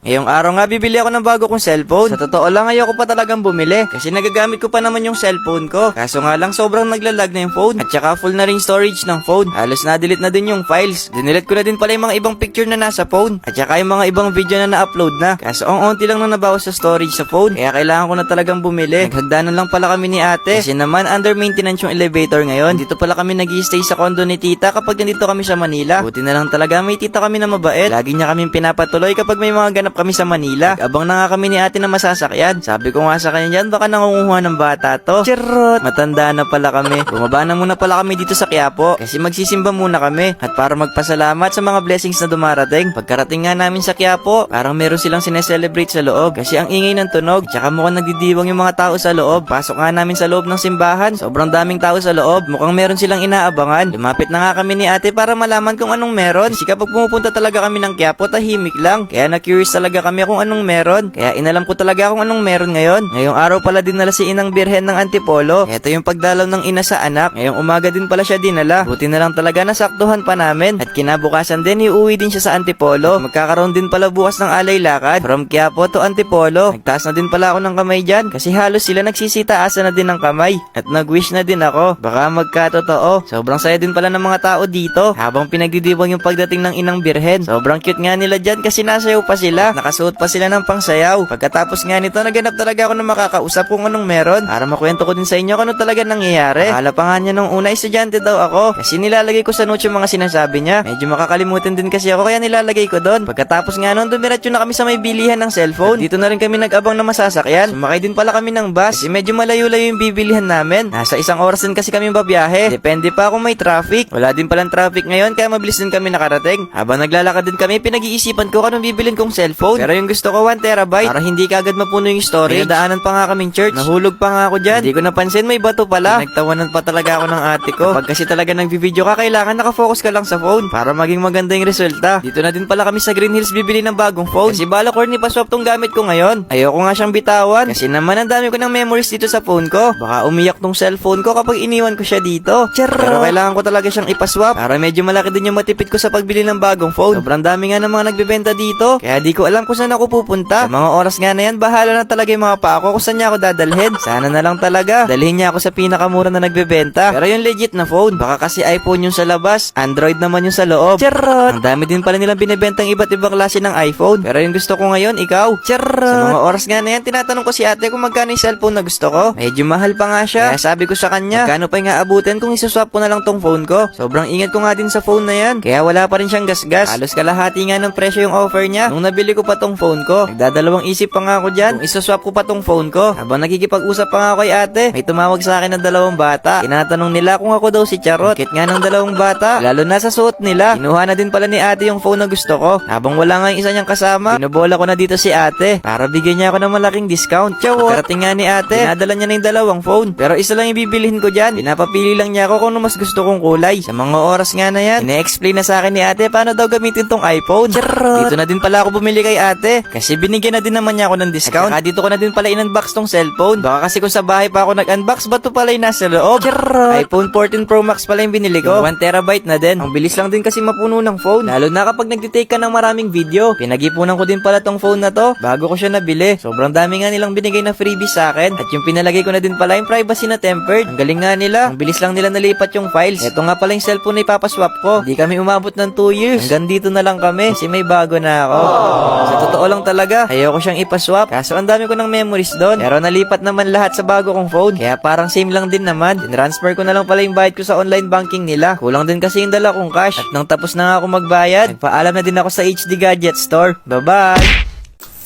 Ngayong araw nga bibili ako ng bago kong cellphone. Sa totoo lang ayoko pa talagang bumili kasi nagagamit ko pa naman yung cellphone ko. Kaso nga lang sobrang naglalag na yung phone at saka full na rin storage ng phone. Halos na-delete na din yung files. Dinilet ko na din pala yung mga ibang picture na nasa phone at saka yung mga ibang video na na-upload na. Kaso ang onti lang na nabawas sa storage sa phone kaya kailangan ko na talagang bumili. Naghagdanan lang pala kami ni ate kasi naman under maintenance yung elevator ngayon. Dito pala kami nag-i-stay sa condo ni tita kapag nandito kami sa Manila. Buti na lang talaga may tita kami na mabait. Lagi niya kaming pinapatuloy kapag may mga ganap kami sa Manila. Nag-abang na nga kami ni ate na masasakyan. Sabi ko nga sa kanya dyan, baka nangunguha ng bata to. Charot! Matanda na pala kami. Bumaba na muna pala kami dito sa Quiapo kasi magsisimba muna kami at para magpasalamat sa mga blessings na dumarating. Pagkarating nga namin sa Quiapo, parang meron silang sineselebrate sa loob kasi ang ingay ng tunog tsaka mukhang nagdidiwang yung mga tao sa loob. Pasok nga namin sa loob ng simbahan. Sobrang daming tao sa loob. Mukhang meron silang inaabangan. Lumapit na nga kami ni ate para malaman kung anong meron. Kasi kapag pumupunta talaga kami ng Quiapo, tahimik lang. Kaya na-curious talaga kami kung anong meron. Kaya inalam ko talaga kung anong meron ngayon. Ngayong araw pala dinala si Inang Birhen ng Antipolo. Ito yung pagdalaw ng ina sa anak. Ngayong umaga din pala siya dinala. Buti na lang talaga nasaktuhan pa namin. At kinabukasan din iuwi din siya sa Antipolo. Magkakaroon din pala bukas ng alay lakad from Quiapo to Antipolo. Nagtaas na din pala ako ng kamay dyan kasi halos sila nagsisitaasan na din ng kamay. At nag-wish na din ako. Baka magkatotoo. Sobrang saya din pala ng mga tao dito habang pinagdidiwang yung pagdating ng Inang Birhen. Sobrang cute nga nila dyan kasi nasayaw pa sila. Nakasuot pa sila ng pangsayaw. Pagkatapos nga nito, naganap talaga ako na makakausap kung anong meron para makwento ko din sa inyo kung ano talaga nangyayari. Akala pa nga niya nung una estudyante daw ako kasi nilalagay ko sa notes yung mga sinasabi niya. Medyo makakalimutan din kasi ako kaya nilalagay ko doon. Pagkatapos nga nun, dumiretso na kami sa may bilihan ng cellphone. Dito na rin kami nag-abang na masasakyan. Sumakay din pala kami ng bus kasi medyo malayo-layo yung bibilihan namin. Nasa 1 oras din kasi kami babiyahe. Depende pa kung may traffic. Wala din palang traffic ngayon kaya mabilis din kami nakarating. Habang naglalakad din kami, pinag-iisipan ko kung anong bibilin kong cellphone. Pero yung gusto ko 1 terabyte para hindi kagad mapuno yung storage. Pinadaanan pa nga kaming church. Nahulog pa nga ako dyan. Hindi ko napansin may bato pala. Nagtawanan pa talaga ako ng ate ko. Kapag kasi talaga nag-video ka, kailangan nakafocus ka lang sa phone para maging maganda yung resulta. Dito na din pala kami sa Green Hills bibili ng bagong phone. Kasi bala corny pa swap tong gamit ko ngayon. Ayoko nga siyang bitawan. Kasi naman ang dami ko ng memories dito sa phone ko. Baka umiyak tong cellphone ko kapag iniwan ko siya dito. Pero kailangan ko talaga siyang ipaswap para medyo malaki din yung matipid ko sa pagbili ng bagong phone. Sobrang dami nga ng mga nagbebenta dito. Kaya di ko alam kung saan ako pupunta. Sa mga oras nga na yan, bahala na talaga yung mga pa ako kung saan niya ako dadalhin. Sana na lang talaga dalhin niya ako sa pinakamura na nagbebenta. Pero yung legit na phone, baka kasi iPhone yung sa labas, Android naman yung sa loob. Charot! Ang dami din pala nilang binibentang iba't ibang klase ng iPhone. Pero yung gusto ko ngayon, ikaw. Charot! Sa mga oras nga na yan, tinatanong ko si ate kung magkano yung cellphone na gusto ko. Medyo mahal pa nga siya. Kaya sabi ko sa kanya, magkano pa yung aabutin kung isuswap ko na lang tong phone ko. Sobrang ingat ko nga din sa phone na yan. Kaya wala pa rin siyang gasgas. Halos kalahati nga ng presyo yung offer niya. Nung nabili ko pa tong phone ko, nagdadalawang isip pa nga ako dyan kung isuswap ko pa tong phone ko. Habang nakikipag-usap pa nga ako kay ate, may tumawag sa akin ng 2 bata. Tinatanong nila kung ako daw si Charot. Kit nga ng 2 bata, lalo na sa suot nila. Kinuha na din pala ni ate yung phone na gusto ko. Habang wala nga yung isa niyang kasama, binubola ko na dito si ate para bigyan niya ako ng malaking discount. Pagkarating nga ni ate, dinadala niya na yung 2 phone. Pero isa lang yung bibilihin ko dyan. Pinapapili lang niya ako kung ano mas gusto kong kulay. Sa mga oras nga na yan, ine-explain na sa akin ni ate paano daw gamitin tong iPhone. Charot! Dito na din pala ako bumili kay ate kasi binigyan na din naman niya ako ng discount. At saka dito ko na din pala in-unbox tong cellphone. Baka kasi kung sa bahay pa ako nag-unbox, ba't to pala yung nasa loob? Charot! iPhone 14 Pro Max pala yung binili ko. 1 terabyte na din. Ang bilis lang din kasi mapuno ng phone. Lalo na kapag nagtitake ka ng maraming video. Pinag-ipunan ko din pala tong phone na to bago ko siya nabili. Sobrang dami nga nilang binigay na freebies sa akin. At yung pinalagay ko na din pala yung privacy na tempered. Ang galing nga nila. Ang bilis lang nila nalipat yung files. Ito nga pala yung cellphone na ipapaswap ko. Hindi kami umabot ng 2 years. Hanggang dito na lang kami kasi may bago na ako. Sa totoo lang talaga, ayoko siyang ipaswap. Kaso ang dami ko ng memories doon. Pero nalipat naman lahat sa bago kong phone. Kaya parang same lang din naman. Transfer ko na lang pala yung bayad ko sa online banking nila. Kulang din kasi yung dala kong cash. At nang tapos na nga ako magbayad, nagpaalam na din ako sa HD Gadget Store. Bye-bye!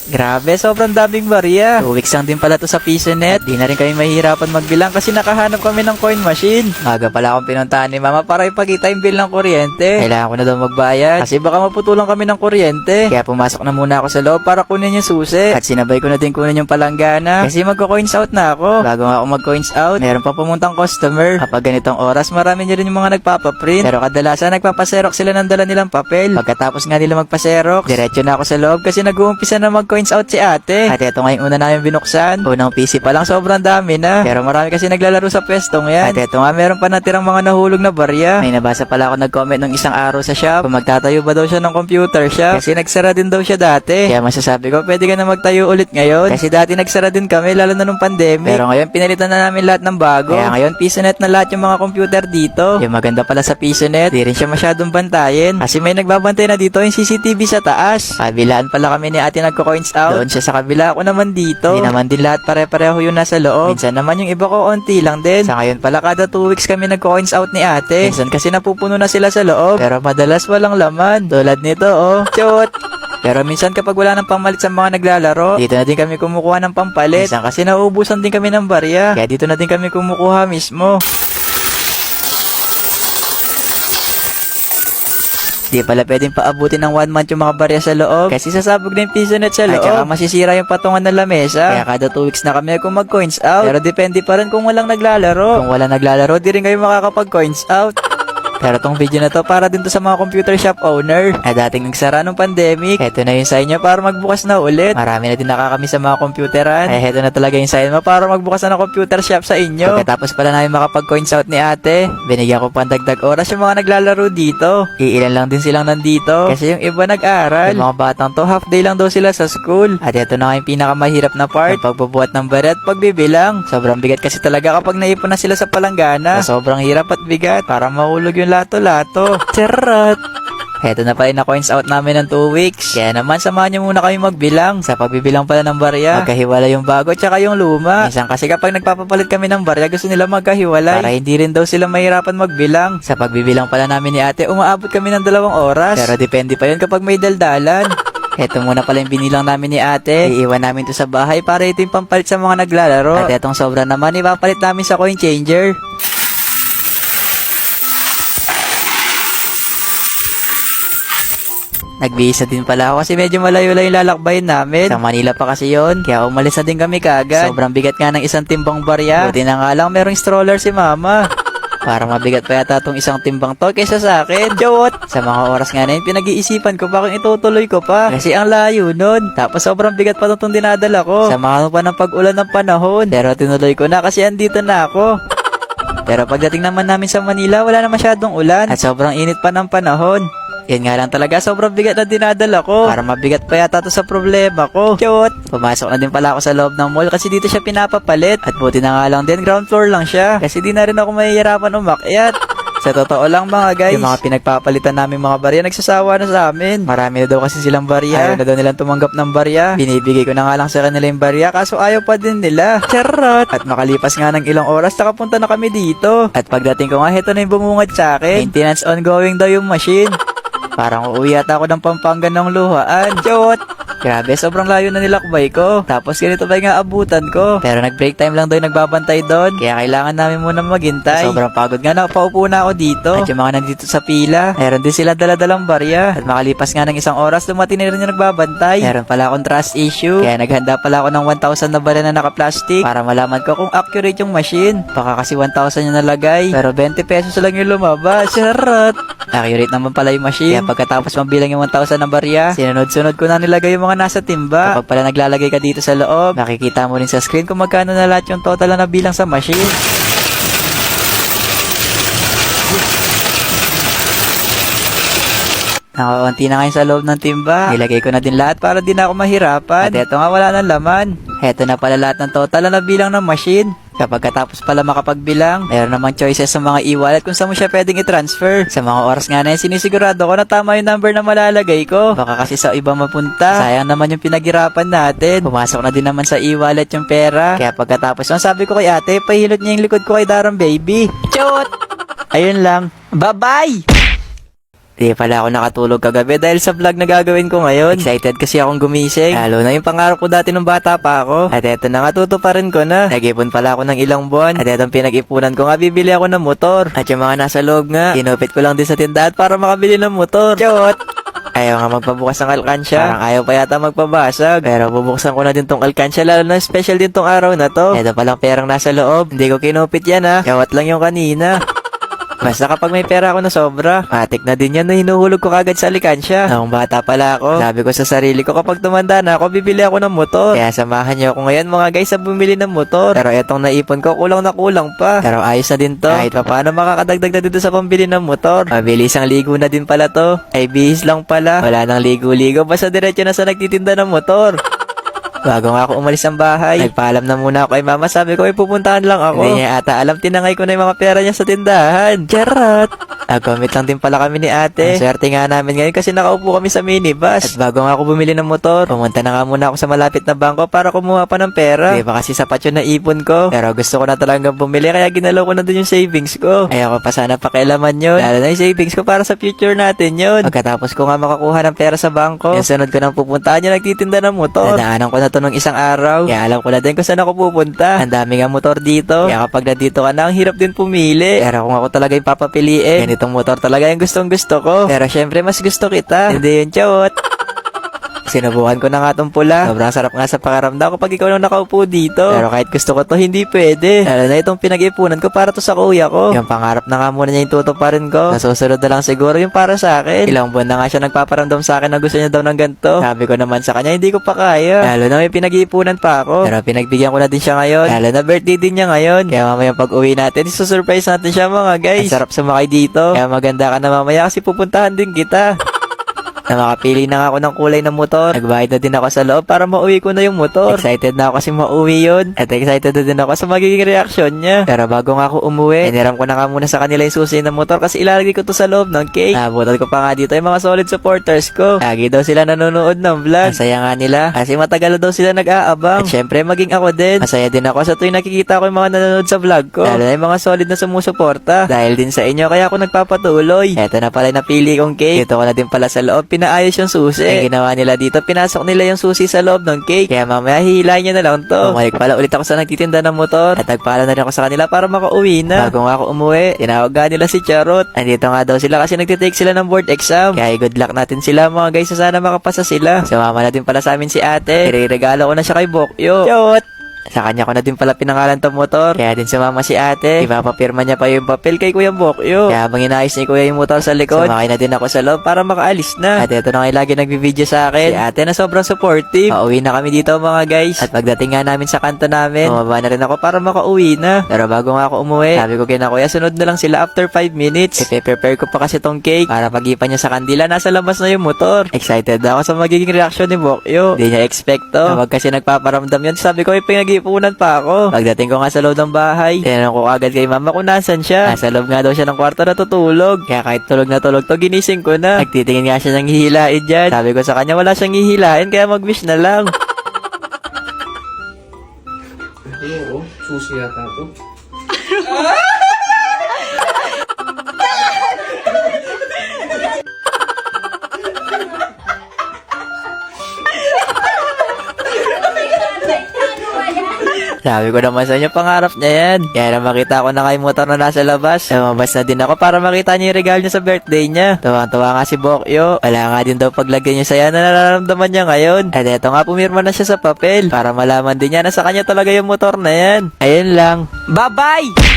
Grabe, sobrang daming barya. 2 weeks lang din pala to sa PisoNet. Di na rin kami mahihirapan magbilang kasi nakahanap kami ng coin machine. Maga pala akong pinuntahan ni mama para ipakita yung bill ng kuryente. Kailangan ko na daw magbayad kasi baka maputulan kami ng kuryente. Kaya pumasok na muna ako sa loob para kunin yung susi. At sinabay ko na din kunin yung palanggana kasi magko-coins out na ako. Bago nga ako mag-coins out, meron pa pumuntang customer. Kapag ganitong oras, marami nyo rin yung mga nagpapaprint. Pero kadalasan nagpapaserok sila ng dala nilang papel. Pagkatapos nga nila magpaserok, diretso na ako sa loob kasi nag-uumpisa na mag mag-coins out si ate. At eto nga yung una namin binuksan. Unang PC pa lang sobrang dami na. Pero marami kasi naglalaro sa pwestong yan. At eto nga meron pa natirang mga nahulog na barya. May nabasa pala ako nag-comment ng isang araw sa shop kung magtatayo ba daw siya ng computer shop. Kasi nagsara din daw siya dati. Kaya masasabi ko pwede ka na magtayo ulit ngayon. Kasi dati nagsara din kami lalo na nung pandemic. Pero ngayon pinalitan na namin lahat ng bago. Kaya ngayon PisoNet na lahat yung mga computer dito. Yung maganda pala sa PisoNet, di rin siya masyadong bantayin. Kasi may nagbabantay na dito yung CCTV sa taas. Kabilaan pala kami ni ate nagko-coins out. Doon siya sa kabila, ako naman dito. Hindi naman din lahat pare-pareho yung nasa loob. Minsan naman yung iba ko onti lang din. Sa ngayon pala kada 2 weeks kami nagko-coins out ni ate. Minsan kasi napupuno na sila sa loob. Pero madalas walang laman. Tulad nito oh. Chot! Pero minsan kapag wala nang pamalit sa mga naglalaro, dito na din kami kumukuha ng pampalit. Minsan kasi nauubusan din kami ng barya. Kaya dito na din kami kumukuha mismo. Di pala pwedeng paabutin ng 1 month yung mga barya sa loob. Kasi sasabog na yung PisoNet sa loob. At saka masisira yung patungan ng lamesa. Kaya kada 2 weeks na kami kung mag-coins out. Pero depende pa rin kung walang naglalaro. Kung walang naglalaro, di rin kayo makakapag-coins out. Pero tong video na to para din to sa mga computer shop owner na dating nagsara nung pandemic. Heto na yung sign nyo para magbukas na ulit. Marami na din nakakami sa mga computeran. Heto na talaga yung sign mo para magbukas na ng computer shop sa inyo. Pagkatapos pala namin makapag-coins out ni ate, binigyan ko pang dagdag oras yung mga naglalaro dito. Iilan lang din silang nandito kasi yung iba nag-aral. Yung mga batang to half day lang daw sila sa school. At ito na nga yung pinakamahirap na part, yung pagbubuhat ng barya at pagbibilang. Sobrang bigat kasi talaga kapag naipon na sila sa palanggana. So, sobrang hirap at bigat para mahulog yung lato-lato. Charot! Heto na pala na coins out namin ng 2 weeks. Kaya naman samahan nyo muna kami magbilang. Sa pagbibilang pala ng barya, magkahiwala yung bago tsaka yung luma. Minsan kasi kapag nagpapapalit kami ng barya, gusto nila magkahiwalay para hindi rin daw sila mahirapan magbilang. Sa pagbibilang pala namin ni ate, umaabot kami ng 2 oras. Pero depende pa yun kapag may daldalan. Heto muna pala yung binilang namin ni ate. Iiwan namin to sa bahay para ito yung pampalit sa mga naglalaro. At etong sobra naman, ipapalit namin sa coin changer. Nagbihis na din pala ako kasi medyo malayo lang yung lalakbayin namin. Sa Manila pa kasi yon, kaya umalis na din kami kagad. Sobrang bigat nga ng isang timbang barya. Buti na nga lang merong stroller si mama. Parang mabigat pa yata tong isang timbang to kaysa sa akin. Jot! Sa mga oras nga na yun, pinag-iisipan ko pa kung itutuloy ko pa. Kasi ang layo nun. Tapos sobrang bigat pa itong dinadala ko. Samahan pa ng pag-ulan ng panahon. Pero tinuloy ko na kasi andito na ako. Pero pagdating naman namin sa Manila, wala na masyadong ulan. At sobrang init pa ng panahon. Yan nga lang talaga, sobrang bigat na dinadala ko. Para mabigat pa yata to sa problema ko. Cute! Pumasok na din pala ako sa loob ng mall kasi dito siya pinapapalit. At buti na nga lang din, ground floor lang siya. Kasi di na rin ako mahihirapan umakyat. Sa totoo lang mga guys, yung mga pinagpapalitan namin mga barya, nagsasawa na sa amin. Marami na daw kasi silang barya. Ayaw na daw nilang tumanggap ng barya. Binibigay ko na nga lang sa kanila yung barya, kaso ayaw pa din nila. Charot! At makalipas nga ng ilang oras, nakapunta na kami dito. At pagdating ko nga, heto na yung bumungad sa akin. Maintenance ongoing daw yung machine. Parang uuwi ata ako ng Pampanga ng luhaan. Jot! Grabe, sobrang layo na nilakbay ko. Tapos ganito ba yung abutan ko? Pero nag-break time lang daw yung nagbabantay doon. Kaya kailangan namin muna maghintay. Sobrang pagod nga, napaupo na ako dito. At yung mga nandito sa pila, meron din sila daladalang barya. At makalipas nga ng isang oras, dumating na rin yung nagbabantay. Meron pala akong trust issue. Kaya naghanda pala ako ng 1,000 na barya na naka-plastic para malaman ko kung accurate yung machine. Baka kasi 1,000 yung nalagay. Pero 20 pesos lang yung lumabas. Charot! Accurate naman pala yung machine. Kaya pagkatapos mabilang yung 1,000 na barya, sinunod-sunod ko na nilagay yung mga nasa timba. Kapag pala naglalagay ka dito sa loob, makikita mo rin sa screen kung magkano na lahat yung total na nabilang sa machine. Nakakunti na ngayon sa loob ng timba. Nilagay ko na din lahat para di na ako mahirapan. At eto nga, wala ng laman. Eto na pala lahat ng total na nabilang ng machine. Kapag katapos pala makapagbilang, mayroon namang choices sa mga e-wallet kung saan mo siya pwedeng i-transfer. Sa mga oras nga na yun, sinisigurado ko na tama yung number na malalagay ko. Baka kasi sa iba mapunta. Sayang naman yung pinaghirapan natin. Pumasok na din naman sa e-wallet yung pera. Kaya pagkatapos nun, sabi ko kay ate, pahilot niya yung likod ko kay Daram Baby. Chot! Ayun lang. Bye-bye! Di pala ako nakatulog kagabi dahil sa vlog na gagawin ko ngayon. Excited kasi akong gumising. Lalo na yung pangarap ko dati nung bata pa ako. At eto na nga, tutuparin ko na. Nag-ipon pala ako ng ilang buwan. At etong pinag-ipunan ko nga, bibili ako ng motor. At yung mga nasa loob nga, kinupit ko lang din sa tindahan para makabili ng motor. Chot! Ayaw nga magpabukas ng alkansya. Parang ayaw pa yata magpabasag. Pero bubuksan ko na din tong alkansya, lalo na special din tong araw na to. Eto palang perang nasa loob. Hindi ko kinupit yan ha. Kawat lang yung kanina. Basta kapag may pera ako na sobra, matik na din yan na hinuhulog ko kagad sa alikansya. Noong bata pala ako, sabi ko sa sarili ko kapag tumanda na ako, bibili ako ng motor. Kaya samahan niyo ako ngayon mga guys sa bumili ng motor. Pero etong naipon ko, kulang na kulang pa. Pero ayos na din to. Kahit pa paano makakadagdag na dito sa pambili ng motor. Mabilis ang ligo na din pala to. Ay bihis lang pala. Wala nang ligo-ligo, basta diretso na sa nagtitinda ng motor. Bago nga ako umalis ng bahay, nagpaalam na muna ako kay mama. Sabi ko, ay pupuntahan lang ako. Hindi niya ata alam, tinangay ko na yung mga pera niya sa tindahan. Charot! Nag-commit lang din pala kami ni ate. Ang swerte nga namin ngayon kasi nakaupo kami sa minibus. At bago nga ako bumili ng motor, pumunta na nga muna ako sa malapit na bangko para kumuha pa ng pera. Di ba kasi sapat yun na ipon ko? Pero gusto ko na talagang bumili kaya ginalaw ko na dun yung savings ko. Ayoko pa sana pakialaman yun. Lalo na yung savings ko para sa future natin yun. Pagkatapos ko nga makakuha ng pera sa bangko, yung sunod ko nang pupuntahan yung nagtitinda ng motor. Nadaanan ko na to nung isang araw. Kaya alam ko na din kung saan ako pupunta. Ang dami nga motor dito. Kaya kapag nandito ka na, ang hirap din pumili. Pero kung ako talaga yung papapiliin, ganitong motor talaga yung gustong gusto ko. Pero syempre mas gusto kita. Hindi yun, chawot. Sinubukan ko na nga tong pula. Sobrang sarap nga sa pakaramdam kapag ikaw lang nakaupo dito. Pero kahit gusto ko to, hindi pwede. Lalo na itong pinag-ipunan ko para to sa kuya ko. Yung pangarap na nga muna niya yung tutuparin ko. Nasusunod na lang siguro yung para sa akin. Ilang buwan na nga siya nagpaparamdam sa akin na gusto niya daw ng ganito. Sabi ko naman sa kanya, hindi ko pa kaya. Lalo na may pinag-ipunan pa ako. Pero pinagbigyan ko na din siya ngayon. Lalo na birthday din niya ngayon. Kaya mamaya pag uwi natin, isusurprise natin siya mga guys. Ang sarap sumakay dito. Kaya maganda ka na mamaya kasi pupuntahan din kita. Na makapili na nga ako ng kulay ng motor. Nagbayad na din ako sa loob para mauwi ko na yung motor. Excited na ako kasi mauwi yun. At excited na din ako sa magiging reaksyon niya. Pero bago nga ako umuwi, iniram ko na nga muna sa kanila yung susi ng motor kasi ilalagay ko to sa loob ng cake. Nabutan ko pa nga dito yung mga solid supporters ko. Lagi daw sila nanonood ng vlog. Masaya nga nila kasi matagal na daw sila nag-aabang. At syempre maging ako din. Masaya din ako sa tuwing nakikita ko yung mga nanonood sa vlog ko. Lalo na yung mga solid na sumusuporta. Dahil din sa inyo kaya ako nagpapatuloy. Eto na pala yung napili kong cake. Dito ko na din pala sa loob. Pinaayos yung susi. Ang ginawa nila dito, pinasok nila yung susi sa loob ng cake. Kaya mamaya hihilahin niya na lang to. Bumalik pala ulit ako sa nagtitinda ng motor. At nagpala na rin ako sa kanila para makauwi na. Bago nga ako umuwi, tinawag nga nila si Charot. Andito nga daw sila kasi nagtitake sila ng board exam. Kaya good luck natin sila mga guys. Sana makapasa sila. Sumama na din pala sa amin si ate. Ireregalo ko na siya kay Bokyo. Charot! Sa kanya ko na din pala pinangalan tong motor. Kaya din sumama si ate. Ipapapirma niya pa yung papel kay Kuya Bokyo. Kaya habang inayos ni Kuya yung motor sa likod, sumakay na din ako sa loob para makaalis na. At ito na nga lagi nagbibideo sa akin. Si ate na sobrang supportive. Pauwi na kami dito mga guys. At pagdating nga namin sa kanto namin, bumaba na rin ako para makauwi na. Pero bago nga ako umuwi, sabi ko kina Kuya, sunod na lang sila after 5 minutes. Ipe-prepare ko pa kasi tong cake para pag-ipan niya sa kandila, nasa labas na yung motor. Excited na ako sa magiging reaction ni Bokyo. Hindi niya expect to. Kapag kasi nagpaparamdam yun, sabi ko, pinag-ipunan pa ako. Pagdating ko nga sa loob ng bahay, tinanong ko agad kay mama kung nasan siya. Nasa loob nga daw siya ng kwarto natutulog. Kaya kahit tulog na tulog to, ginising ko na. Nagtitingin nga siya ng hihilain dyan. Sabi ko sa kanya, wala siyang hihilain, kaya mag-wish na lang. Oo, susi yata to. Sabi ko naman sa inyo, pangarap niya yan. Kaya na makita ko na kay motor na nasa labas. Lumabas na din ako para makita niya yung regalo niya sa birthday niya. Tuwang-tuwa nga si Bokyo. Wala nga din daw paglagay niya saya na nararamdaman niya ngayon. At eto nga, pumirma na siya sa papel para malaman din niya na sa kanya talaga yung motor na yan. Ayun lang. Bye-bye!